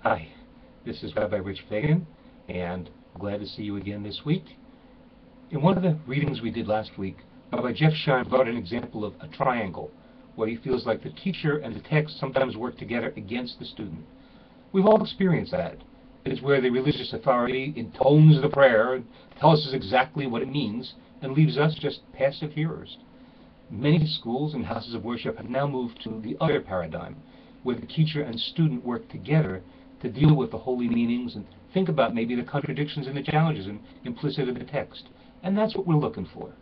Hi, this is Rabbi Rich Fagan, and I'm glad to see you again this week. In one of the readings we did last week, Rabbi Jeff Shine brought an example of a triangle, where he feels like the teacher and the text sometimes work together against the student. We've all experienced that. It is where the religious authority intones the prayer and tells us exactly what it means, and leaves us just passive hearers. Many schools and houses of worship have now moved to the other paradigm, where the teacher and student work together to deal with the holy meanings and think about maybe the contradictions and the challenges implicit in the text. And that's what we're looking for.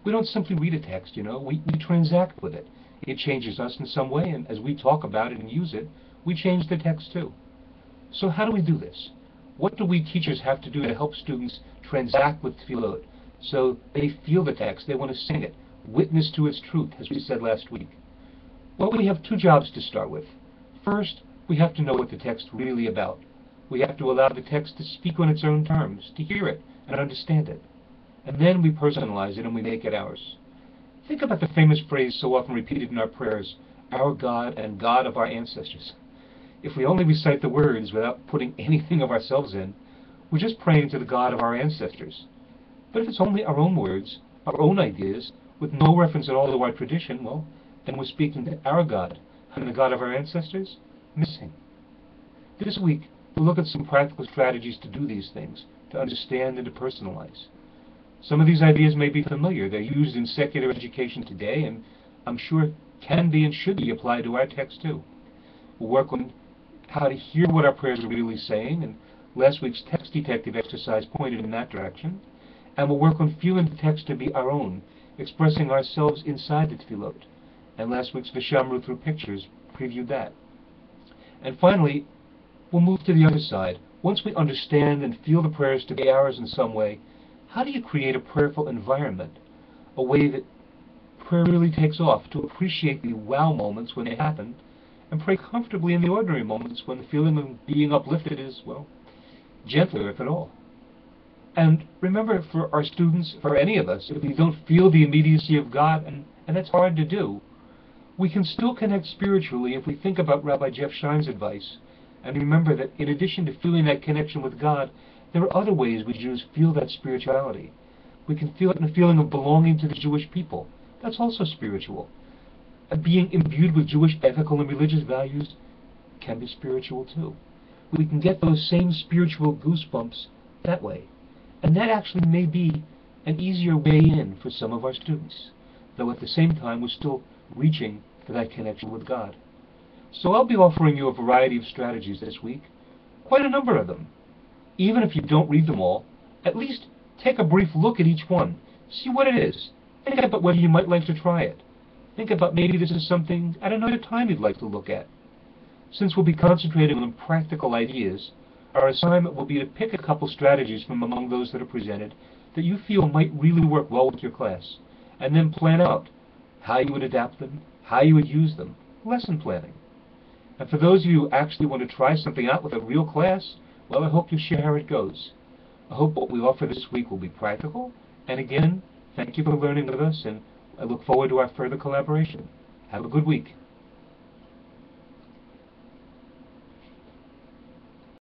We don't simply read a text, we transact with it. It changes us in some way, and as we talk about it and use it, we change the text too. So how do we do this? What do we teachers have to do to help students transact with tefillot so they feel the text, they want to sing it, witness to its truth, as we said last week? Well, we have two jobs to start with. First, we have to know what the text is really about. We have to allow the text to speak on its own terms, to hear it and understand it. And then we personalize it and we make it ours. Think about the famous phrase so often repeated in our prayers, our God and God of our ancestors. If we only recite the words without putting anything of ourselves in, we're just praying to the God of our ancestors. But if it's only our own words, our own ideas, with no reference at all to our tradition, well, then we're speaking to our God and the God of our ancestors, missing. This week, we'll look at some practical strategies to do these things, to understand and to personalize. Some of these ideas may be familiar. They're used in secular education today, and I'm sure can be and should be applied to our text too. We'll work on how to hear what our prayers are really saying, and last week's text detective exercise pointed in that direction. And we'll work on feeling the text to be our own, expressing ourselves inside the tefillot. And last week's Vishamru through pictures previewed that. And finally, we'll move to the other side. Once we understand and feel the prayers to be ours in some way, how do you create a prayerful environment, a way that prayer really takes off, to appreciate the wow moments when they happen, and pray comfortably in the ordinary moments when the feeling of being uplifted is, well, gentler if at all. And remember, for our students, for any of us, if we don't feel the immediacy of God, and that's hard to do, we can still connect spiritually if we think about Rabbi Jeff Shine's advice, and remember that in addition to feeling that connection with God, there are other ways we Jews feel that spirituality. We can feel it in a feeling of belonging to the Jewish people. That's also spiritual. And being imbued with Jewish ethical and religious values can be spiritual too. We can get those same spiritual goosebumps that way. And that actually may be an easier way in for some of our students, though at the same time we're still reaching for that connection with God. So I'll be offering you a variety of strategies this week, quite a number of them. Even if you don't read them all, at least take a brief look at each one. See what it is. Think about whether you might like to try it. Think about maybe this is something at another time you'd like to look at. Since we'll be concentrating on practical ideas, our assignment will be to pick a couple strategies from among those that are presented that you feel might really work well with your class, and then plan out how you would adapt them, how you would use them, lesson planning. And for those of you who actually want to try something out with a real class, well, I hope you share how it goes. I hope what we offer this week will be practical, and again, thank you for learning with us, and I look forward to our further collaboration. Have a good week.